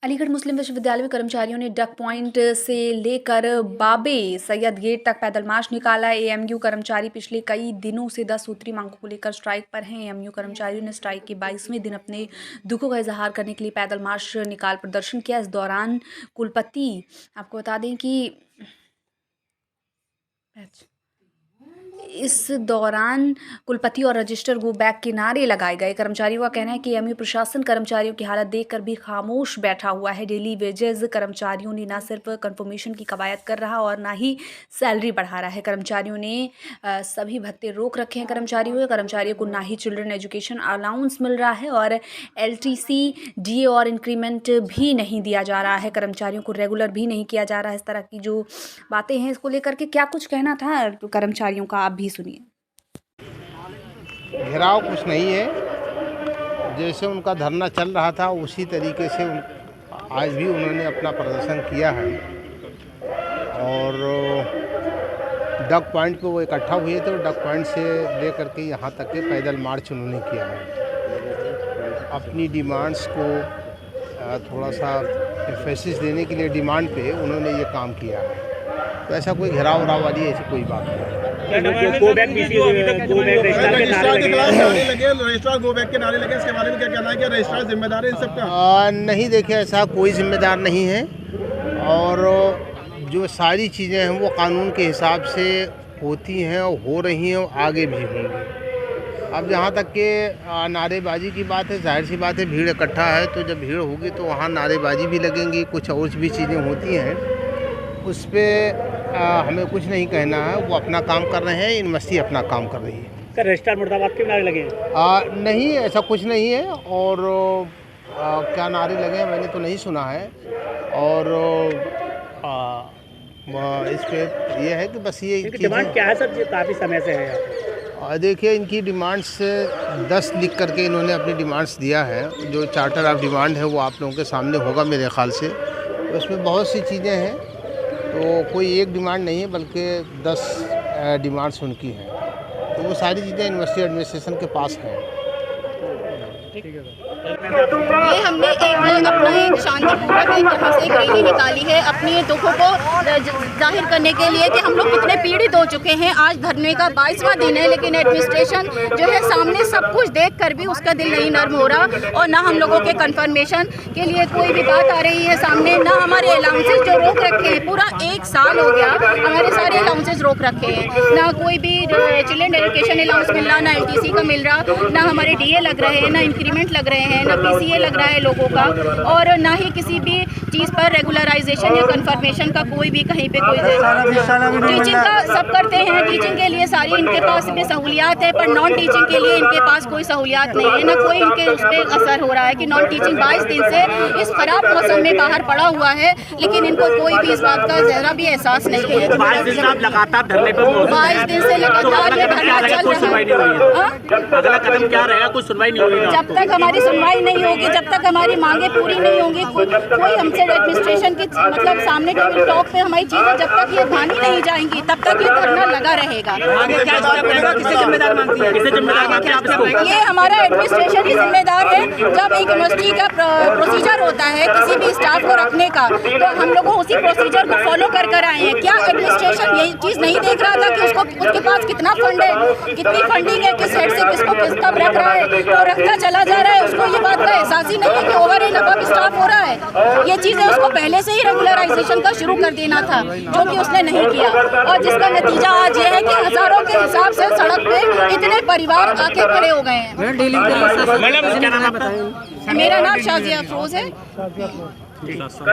अलीगढ़ मुस्लिम विश्वविद्यालय में कर्मचारियों ने डक पॉइंट से लेकर बाबे सैयद गेट तक पैदल मार्च निकाला। एएमयू कर्मचारी पिछले कई दिनों से 10 सूत्री मांगों को लेकर स्ट्राइक पर हैं। एएमयू कर्मचारियों ने स्ट्राइक के 22वें दिन अपने दुखों का इजहार करने के लिए पैदल मार्च निकाल प्रदर्शन किया। इस दौरान कुलपति आपको बता दें कि कुलपति और रजिस्टर गो बैक के नारे लगाए गए। कर्मचारियों का कहना है कि एएमयू प्रशासन कर्मचारियों की हालत देखकर भी खामोश बैठा हुआ है। डेली वेजेस कर्मचारियों ने न सिर्फ कंफर्मेशन की कवायद कर रहा और ना ही सैलरी बढ़ा रहा है। कर्मचारियों ने सभी भत्ते रोक रखे हैं। कर्मचारियों को ना ही चिल्ड्रन एजुकेशन अलाउंस मिल रहा है और LTC DA और इंक्रीमेंट भी नहीं दिया जा रहा है। कर्मचारियों को रेगुलर भी नहीं किया जा रहा है। इस तरह की जो बातें हैं इसको लेकर के क्या कुछ कहना था कर्मचारियों का, आप भी सुनिए। घेराव कुछ नहीं है, जैसे उनका धरना चल रहा था उसी तरीके से आज भी उन्होंने अपना प्रदर्शन किया है और डक पॉइंट पे वो इकट्ठा हुए थे। डक पॉइंट से लेकर के यहाँ तक के पैदल मार्च उन्होंने किया है। अपनी डिमांड्स को थोड़ा सा एम्फेसिस देने के लिए डिमांड पे उन्होंने ये काम किया है। तो ऐसा कोई घेराव उराव वाली ऐसी कोई बात नहीं। रजिस्ट्रार गो बैक के नारे लगे, इसके बारे में क्या कहना है कि रजिस्ट्रार जिम्मेदार है इन सब का? नहीं, देखिए ऐसा कोई जिम्मेदार नहीं है और जो सारी चीज़ें हैं वो कानून के हिसाब से होती हैं और हो रही हैं और आगे भी होंगी। अब जहाँ तक के नारेबाजी की बात है, जाहिर सी बात है भीड़ इकट्ठा है तो जब भीड़ होगी तो वहाँ नारेबाजी भी लगेंगी, कुछ और भी चीज़ें होती हैं। उस पर हमें कुछ नहीं कहना है। वो अपना काम कर रहे हैं, यूनिवर्सिटी अपना काम कर रही है। रजिस्ट्रार मुर्दाबाद के नारे लगे हैं? नहीं, ऐसा कुछ नहीं है। और क्या नारे लगे हैं मैंने तो नहीं सुना है। और इस पे ये है कि बस ये डिमांड क्या है सर, काफ़ी समय से है यहाँ? देखिए इनकी डिमांड्स 10 लिख करके इन्होंने अपनी डिमांड्स दिया है। जो चार्टर ऑफ डिमांड है वो आप लोगों के सामने होगा मेरे ख्याल से। तो उसमें बहुत सी चीज़ें हैं, तो कोई एक डिमांड नहीं है बल्कि 10 डिमांड्स उनकी हैं। तो वो सारी चीज़ें यूनिवर्सिटी एडमिनिस्ट्रेशन के पास हैं। ये हमने अपना एक शांतिपूर्वक यहाँ से एक रैली निकाली है अपनी दुखों को जाहिर करने के लिए कि हम लोग कितने पीड़ित हो चुके हैं। आज धरने का 22वां दिन है लेकिन एडमिनिस्ट्रेशन जो है सामने सब कुछ देखकर भी उसका दिल नहीं नर्म हो रहा और ना हम लोगों के कंफर्मेशन के लिए कोई भी बात आ रही है सामने, ना हमारे अलाउंसेस जो रोक रखे हैं। पूरा 1 साल हो गया हमारे सारे अलाउंसेस रोक रखे हैं, ना कोई भी चिल्ड्रन एजुकेशन अलाउंस मिल रहा, ना LTC का मिल रहा, ना हमारे DA लग रहे हैं, ना इंक्रीमेंट लग रहे हैं, ना PCA लग रहा है लोगों का, और ना ही किसी भी चीज़ पर रेगुलराइजेशन या कंफर्मेशन का कोई भी कहीं पे कोई टीचिंग का सब करते हैं। टीचिंग के लिए सारी इनके पास भी सहूलियात है पर नॉन टीचिंग के लिए इनके पास कोई सहूलियात नहीं है, ना कोई इनके उस पर असर हो रहा है कि नॉन टीचिंग 22 दिन से इस खराब मौसम में बाहर पड़ा हुआ है लेकिन इनको कोई भी इस बात का जरा भी एहसास नहीं है। 22 दिन से लगातार धरने पर 22 दिन से लगातार ये धरना चल रहा है। अगला कदम क्या रहेगा? कुछ सुनवाई नहीं होगी? जब तक हमारी सुनवाई नहीं होगी, जब तक हमारी मांगे पूरी नहीं होंगी, कोई हमसे एडमिनिस्ट्रेशन की मतलब सामने टेबल टॉक पे हमारी चीज़ें जब तक ये मानी नहीं जाएंगी तब तक ये धरना लगा रहेगा। किसे जिम्मेदार मानती है? किसे जिम्मेदार मानती है आप इसको? ये हमारा एडमिनिस्ट्रेशन ही जिम्मेदार है। जब एक यूनिवर्सिटी का प्रोसीजर होता है किसी भी स्टाफ को रखने का तो हम लोग उसी प्रोसीजर को फॉलो कर आए हैं। क्या एडमिनिस्ट्रेशन यही चीज़ नहीं देख रहा था कि उसके पास कितना फंड है, कितनी फंडिंग है, किस हेड से किसको किस कब रख रहा है और रखता चला जा रहा है? उसको ये बात का एहसास ही नहीं है कि ओवर एंड अबव स्टाफ हो रहा है। ये चीज़ें उसको पहले से ही रेगुलराइजेशन का शुरू कर देना था जो कि उसने नहीं किया और जिसका नतीजा आज ये है कि हजारों के हिसाब से सड़क पे इतने परिवार आके खड़े हो गए हैं। मैडम क्या नाम है आपका? मेरा नाम शाजिया अफरोज है।